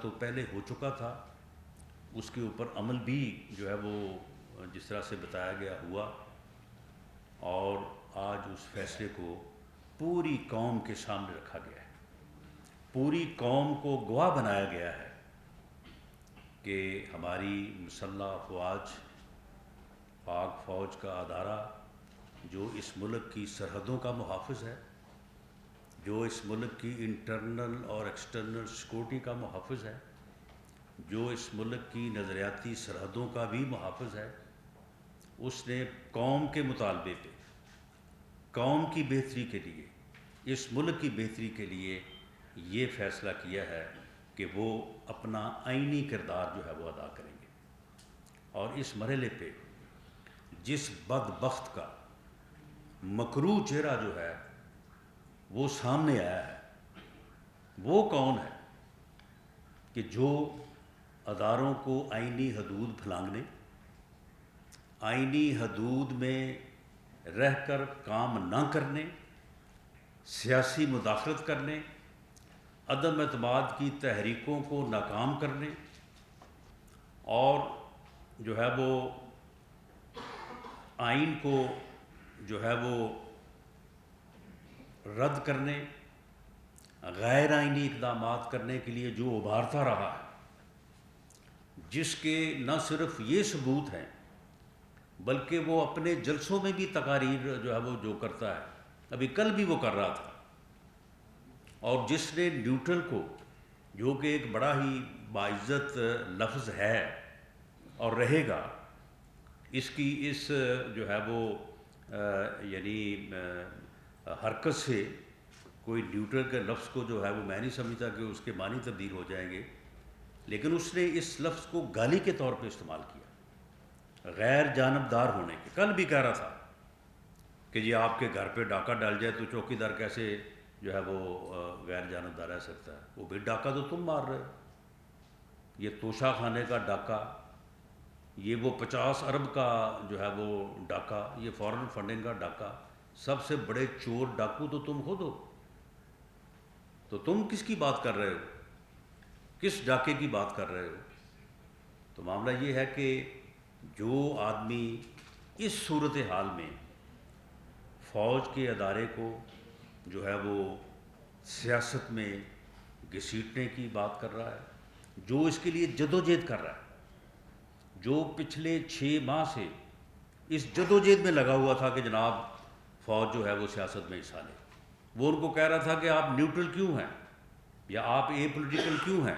تو پہلے ہو چکا تھا، اس کے اوپر عمل بھی جو ہے وہ جس طرح سے بتایا گیا ہوا، اور آج اس فیصلے کو پوری قوم کے سامنے رکھا گیا ہے، پوری قوم کو گواہ بنایا گیا ہے کہ ہماری مسلح افواج، پاک فوج کا ادارہ جو اس ملک کی سرحدوں کا محافظ ہے، جو اس ملک کی انٹرنل اور ایکسٹرنل سیکورٹی کا محافظ ہے، جو اس ملک کی نظریاتی سرحدوں کا بھی محافظ ہے، اس نے قوم کے مطالبے پہ، قوم کی بہتری کے لیے، اس ملک کی بہتری کے لیے یہ فیصلہ کیا ہے کہ وہ اپنا آئینی کردار جو ہے وہ ادا کریں گے، اور اس مرحلے پہ جس بدبخت کا مکروہ چہرہ جو ہے وہ سامنے آیا ہے، وہ کون ہے کہ جو اداروں کو آئینی حدود پھلانگنے، آئینی حدود میں رہ کر کام نہ کرنے، سیاسی مداخلت کرنے، عدم اعتماد کی تحریکوں کو ناکام کرنے، اور جو ہے وہ آئین کو جو ہے وہ رد کرنے، غیر آئینی اقدامات کرنے کے لیے جو ابھارتا رہا ہے، جس کے نہ صرف یہ ثبوت ہیں بلکہ وہ اپنے جلسوں میں بھی تقاریر جو ہے وہ جو کرتا ہے، ابھی کل بھی وہ کر رہا تھا، اور جس نے نیوٹرل کو، جو کہ ایک بڑا ہی باعزت لفظ ہے اور رہے گا، اس کی اس جو ہے وہ یعنی حرکت سے کوئی نیوٹرل کے لفظ کو جو ہے وہ میں نہیں سمجھتا کہ اس کے معنی تبدیل ہو جائیں گے، لیکن اس نے اس لفظ کو گالی کے طور پہ استعمال کیا، غیر جانبدار ہونے کے۔ کل بھی کہہ رہا تھا کہ یہ آپ کے گھر پہ ڈاکہ ڈال جائے تو چوکیدار کیسے جو ہے وہ غیر جانبدار رہ سکتا ہے؟ وہ بھی ڈاکہ تو تم مار رہے ہو، یہ توشہ خانے کا ڈاکہ، یہ وہ 50 ارب کا جو ہے وہ ڈاکہ، یہ فارن فنڈنگ کا ڈاکہ، سب سے بڑے چور ڈاکو تو تم خود ہو، تو تم کس کی بات کر رہے ہو؟ کس ڈاکے کی بات کر رہے ہو؟ تو معاملہ یہ ہے کہ جو آدمی اس صورتحال میں فوج کے ادارے کو جو ہے وہ سیاست میں گھسیٹنے کی بات کر رہا ہے، جو اس کے لیے جدوجہد کر رہا ہے، جو پچھلے 6 ماہ سے اس جدوجہد میں لگا ہوا تھا کہ جناب فوج جو ہے وہ سیاست میں حصہ لے، وہ ان کو کہہ رہا تھا کہ آپ نیوٹرل کیوں ہیں، یا آپ اے پولیٹیکل کیوں ہیں،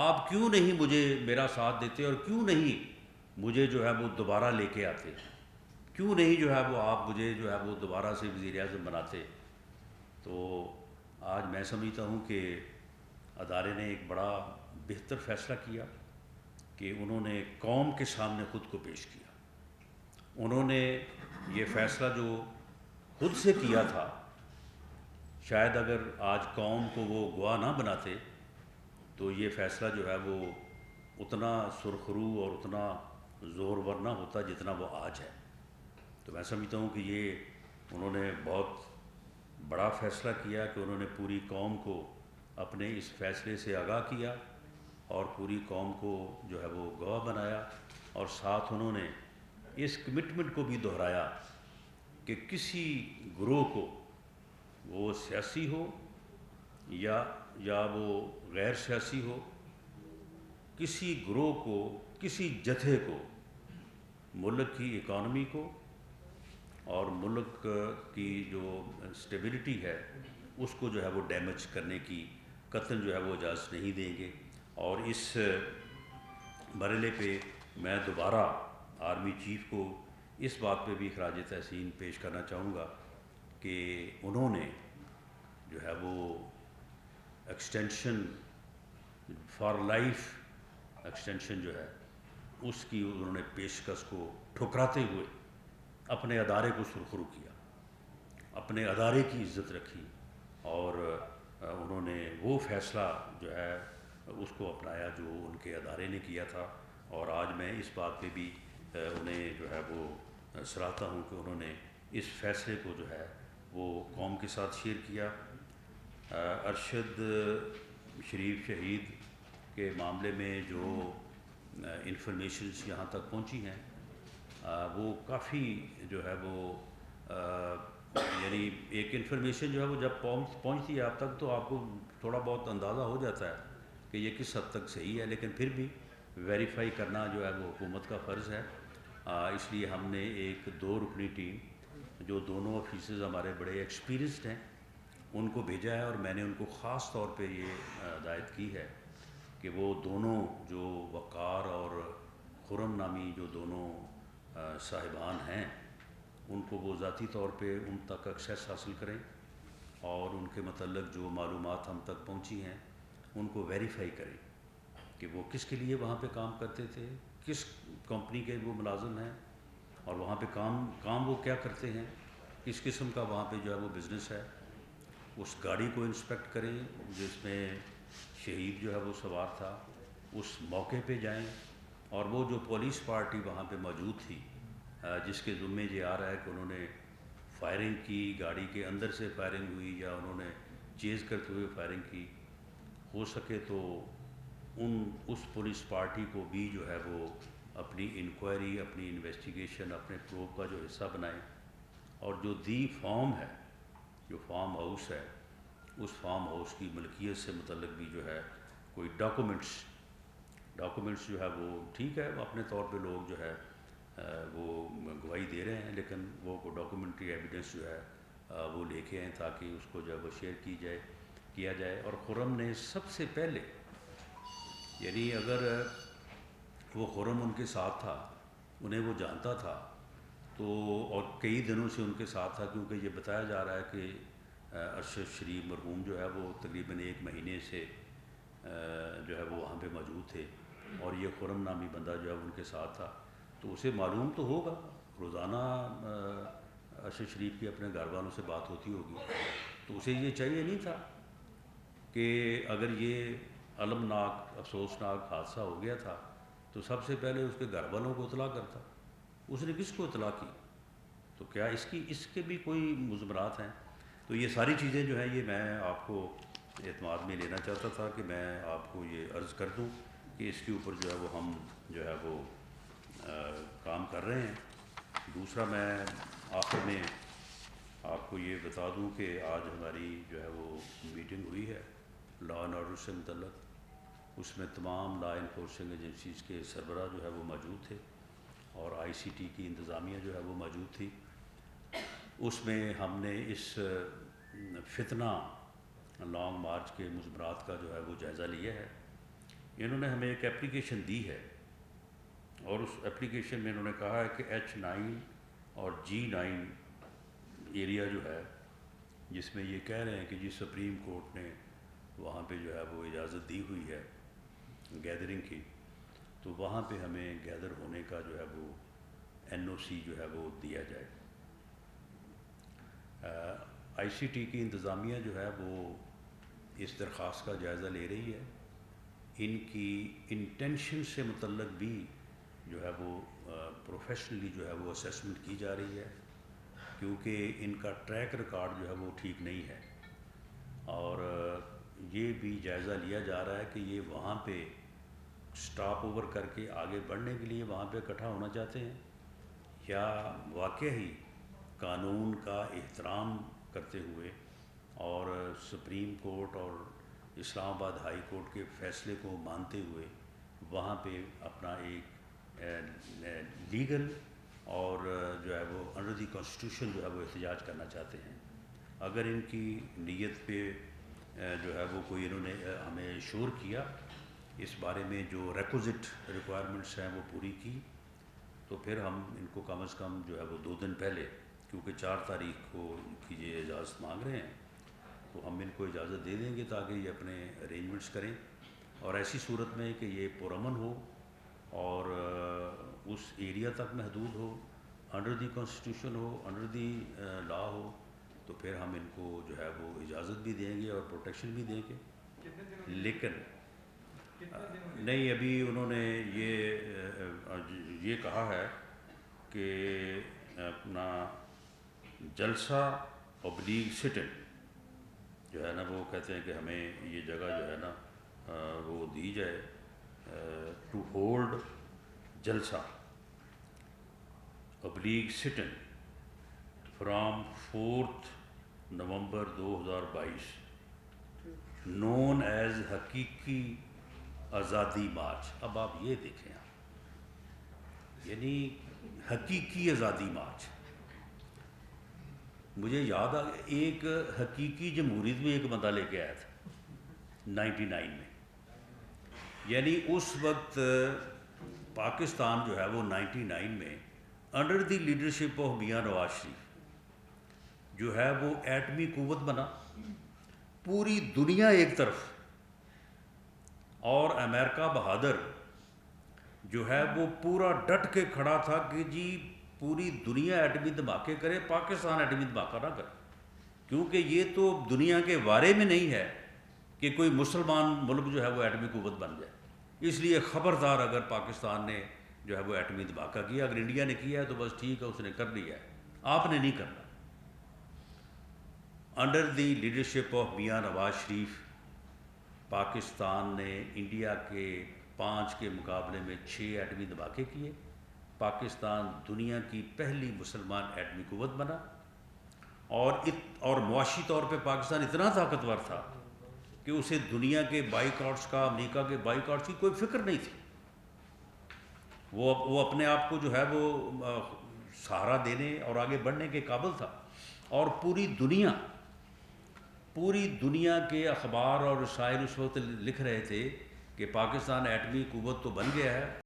آپ کیوں نہیں مجھے میرا ساتھ دیتے، اور کیوں نہیں مجھے جو ہے وہ دوبارہ لے کے آتے، کیوں نہیں جو ہے وہ آپ مجھے جو ہے وہ دوبارہ سے وزیر اعظم بناتے؟ تو آج میں سمجھتا ہوں کہ ادارے نے ایک بڑا بہتر فیصلہ کیا کہ انہوں نے قوم کے سامنے خود کو پیش کیا، انہوں نے یہ فیصلہ جو خود سے کیا تھا، شاید اگر آج قوم کو وہ گواہ نہ بناتے تو یہ فیصلہ جو ہے وہ اتنا سرخرو اور اتنا زورور نہ ہوتا جتنا وہ آج ہے۔ تو میں سمجھتا ہوں کہ یہ انہوں نے بہت بڑا فیصلہ کیا کہ انہوں نے پوری قوم کو اپنے اس فیصلے سے آگاہ کیا، اور پوری قوم کو جو ہے وہ گواہ بنایا، اور ساتھ انہوں نے اس کمٹمنٹ کو بھی دہرایا کہ کسی گروہ کو، وہ سیاسی ہو یا وہ غیر سیاسی ہو، کسی گروہ کو، کسی جتھے کو ملک کی اکانومی کو اور ملک کی جو سٹیبلٹی ہے اس کو جو ہے وہ ڈیمیج کرنے کی قطعاً جو ہے وہ اجازت نہیں دیں گے۔ اور اس مرحلے پہ میں دوبارہ آرمی چیف کو اس بات پہ بھی خراج تحسین پیش کرنا چاہوں گا کہ انہوں نے جو ہے وہ ایکسٹینشن فار لائف ایکسٹینشن جو ہے اس کی انہوں نے پیشکش کو ٹھکراتے ہوئے اپنے ادارے کو سرخرو کیا، اپنے ادارے کی عزت رکھی، اور انہوں نے وہ فیصلہ جو ہے اس کو اپنایا جو ان کے ادارے نے کیا تھا، اور آج میں اس بات پہ بھی انہیں جو ہے وہ سراہتا ہوں کہ انہوں نے اس فیصلے کو جو ہے وہ قوم کے ساتھ شیئر کیا۔ ارشد شریف شہید کے معاملے میں جو انفارمیشنز یہاں تک پہنچی ہیں وہ کافی جو ہے وہ یعنی ایک انفارمیشن جو ہے وہ جب پہنچتی ہے آپ تک تو آپ کو تھوڑا بہت اندازہ ہو جاتا ہے کہ یہ کس حد تک صحیح ہے، لیکن پھر بھی ویریفائی کرنا جو ہے وہ حکومت کا فرض ہے۔ اس لیے ہم نے ایک 2 رکنی ٹیم جو دونوں آفیسرز ہمارے بڑے ایکسپیرینسڈ ہیں ان کو بھیجا ہے، اور میں نے ان کو خاص طور پہ یہ ہدایت کی ہے کہ وہ دونوں جو وقار اور خرم نامی جو دونوں صاحبان ہیں ان کو وہ ذاتی طور پہ ان تک ایکسیس حاصل کریں، اور ان کے متعلق جو معلومات ہم تک پہنچی ہیں ان کو ویریفائی کریں کہ وہ کس کے لیے وہاں پہ کام کرتے تھے، کس کمپنی کے وہ ملازم ہیں، اور وہاں پہ کام وہ کیا کرتے ہیں، کس قسم کا وہاں پہ جو ہے وہ بزنس ہے۔ اس گاڑی کو انسپیکٹ کریں جس میں شہید جو ہے وہ سوار تھا، اس موقع پہ جائیں، اور وہ جو پولیس پارٹی وہاں پہ موجود تھی جس کے ذمے یہ آ رہا ہے کہ انہوں نے فائرنگ کی، گاڑی کے اندر سے فائرنگ ہوئی یا انہوں نے چیز کرتے ہوئے فائرنگ کی، ہو سکے تو اس پولیس پارٹی کو بھی جو ہے وہ اپنی انکوائری، اپنی انویسٹیگیشن، اپنے پروب کا جو حصہ بنائیں، اور جو فارم ہے، جو فارم ہاؤس ہے، اس فارم ہاؤس کی ملکیت سے متعلق بھی جو ہے کوئی ڈاکومنٹس جو ہے وہ ٹھیک ہے اپنے طور پہ لوگ جو ہے وہ گواہی دے رہے ہیں، لیکن وہ ڈاکومنٹری ایویڈنس جو ہے وہ لے کے آئیں تاکہ اس کو جو ہے وہ شیئر کیا جائے۔ اور خرم نے سب سے پہلے، یعنی اگر وہ خرم ان کے ساتھ تھا، انہیں وہ جانتا تھا تو، اور کئی دنوں سے ان کے ساتھ تھا، کیونکہ یہ بتایا جا رہا ہے کہ ارشد شریف مرحوم جو ہے وہ تقریباً 1 مہینے سے جو ہے وہ وہاں پہ موجود تھے، اور یہ خرم نامی بندہ جو ہے ان کے ساتھ تھا، تو اسے معلوم تو ہوگا، روزانہ ارشد شریف کی اپنے گھر والوں سے بات ہوتی ہوگی، تو اسے یہ چاہیے نہیں تھا کہ اگر یہ المناک افسوسناک حادثہ ہو گیا تھا تو سب سے پہلے اس کے گھر والوں کو اطلاع کرتا؟ اس نے کس کو اطلاع کی؟ تو کیا اس کے بھی کوئی مضمرات ہیں؟ تو یہ ساری چیزیں جو ہیں یہ میں آپ کو اعتماد میں لینا چاہتا تھا کہ میں آپ کو یہ عرض کر دوں کہ اس کے اوپر جو ہے وہ ہم جو ہے وہ کام کر رہے ہیں۔ دوسرا میں آخر میں آپ کو یہ بتا دوں کہ آج ہماری جو ہے وہ میٹنگ ہوئی ہے لا اینڈ آرڈر سے متعلق، اس میں تمام لا انفورسنگ ایجنسیز کے سربراہ جو ہے وہ موجود تھے، اور آئی سی ٹی کی انتظامیہ جو ہے وہ موجود تھی۔ اس میں ہم نے اس فتنہ لانگ مارچ کے مضمرات کا جو ہے وہ جائزہ لیا ہے۔ انہوں نے ہمیں ایک اپلیکیشن دی ہے، اور اس اپلیکیشن میں انہوں نے کہا ہے کہ H9 اور G9 ایریا جو ہے، جس میں یہ کہہ رہے ہیں کہ جی سپریم کورٹ نے وہاں پہ جو ہے وہ اجازت دی ہوئی ہے گیدرنگ کی، تو وہاں پہ ہمیں گیدر ہونے کا جو ہے وہ NOC جو ہے وہ دیا جائے۔ آئی سی ٹی کی انتظامیہ جو ہے وہ اس درخواست کا جائزہ لے رہی ہے، ان کی انٹینشن سے متعلق بھی جو ہے وہ پروفیشنلی جو ہے وہ اسیسمنٹ کی جا رہی ہے، کیونکہ ان کا ٹریک ریکارڈ جو ہے وہ ٹھیک نہیں ہے، اور یہ بھی جائزہ لیا جا رہا ہے کہ یہ وہاں پہ سٹاپ اوور کر کے آگے بڑھنے کے لیے وہاں پہ اکٹھا ہونا چاہتے ہیں، یا واقعی قانون کا احترام کرتے ہوئے اور سپریم کورٹ اور اسلام آباد ہائی کورٹ کے فیصلے کو مانتے ہوئے وہاں پہ اپنا ایک لیگل اور جو ہے وہ انڈر دی کانسٹیٹیوشن جو ہے وہ احتجاج کرنا چاہتے ہیں۔ اگر ان کی نیت پہ جو ہے وہ کوئی انہوں نے ہمیں شور کیا اس بارے میں جو ریکوزٹ ریکوائرمنٹس ہیں وہ پوری کی، تو پھر ہم ان کو کم از کم جو ہے وہ 2 دن پہلے، کیونکہ 4 تاریخ کو کی یہ اجازت مانگ رہے ہیں، تو ہم ان کو اجازت دے دیں گے تاکہ یہ اپنے ارینجمنٹس کریں، اور ایسی صورت میں کہ یہ پرامن ہو اور اس ایریا تک محدود ہو، انڈر دی کانسٹیٹیوشن ہو، انڈر دی لا ہو، تو پھر ہم ان کو جو ہے وہ اجازت بھی دیں گے اور پروٹیکشن بھی دیں گے۔ لیکن نہیں، ابھی انہوں نے یہ کہا ہے کہ اپنا جلسہ ابلیغ سٹنگ جو ہے نا، وہ کہتے ہیں کہ ہمیں یہ جگہ جو ہے نا وہ دی جائے ٹو ہولڈ جلسہ ابلیغ سٹن فرام 4 نومبر 2022 نون ایز حقیقی آزادی مارچ. اب آپ یہ دیکھیں یعنی حقیقی آزادی مارچ. مجھے یاد آ گیا ایک حقیقی جمہوریت میں ایک بندہ لے کے آیا تھا 99 میں. یعنی اس وقت پاکستان جو ہے وہ 99 میں under the leadership of Mian Nawaz Sharif جو ہے وہ ایٹمی قوت بنا. پوری دنیا ایک طرف اور امریکہ بہادر جو ہے وہ پورا ڈٹ کے کھڑا تھا کہ جی پوری دنیا ایٹمی دھماکے کرے، پاکستان ایٹمی دھماکہ نہ کرے، کیونکہ یہ تو دنیا کے بارے میں نہیں ہے کہ کوئی مسلمان ملک جو ہے وہ ایٹمی قوت بن جائے. اس لیے خبردار اگر پاکستان نے جو ہے وہ ایٹمی دھماکہ کیا، اگر انڈیا نے کیا ہے تو بس ٹھیک ہے، اس نے کر لیا ہے، آپ نے نہیں کرنا. Under the leadership of Mian Nawaz Sharif Pakistan نے انڈیا کے 5 کے مقابلے میں 6 ایٹمی دھماکے کیے. پاکستان دنیا کی پہلی مسلمان ایٹمی قوت بنا اور معاشی طور پہ پاکستان اتنا طاقتور تھا کہ اسے دنیا کے بائیکاٹس کا، امریکہ کے بائیکاٹس کی کوئی فکر نہیں تھی. وہ اپنے آپ کو جو ہے وہ سہارا دینے اور آگے بڑھنے کے قابل تھا. اور پوری دنیا کے اخبار اور رسائل اس وقت لکھ رہے تھے کہ پاکستان ایٹمی قوت تو بن گیا ہے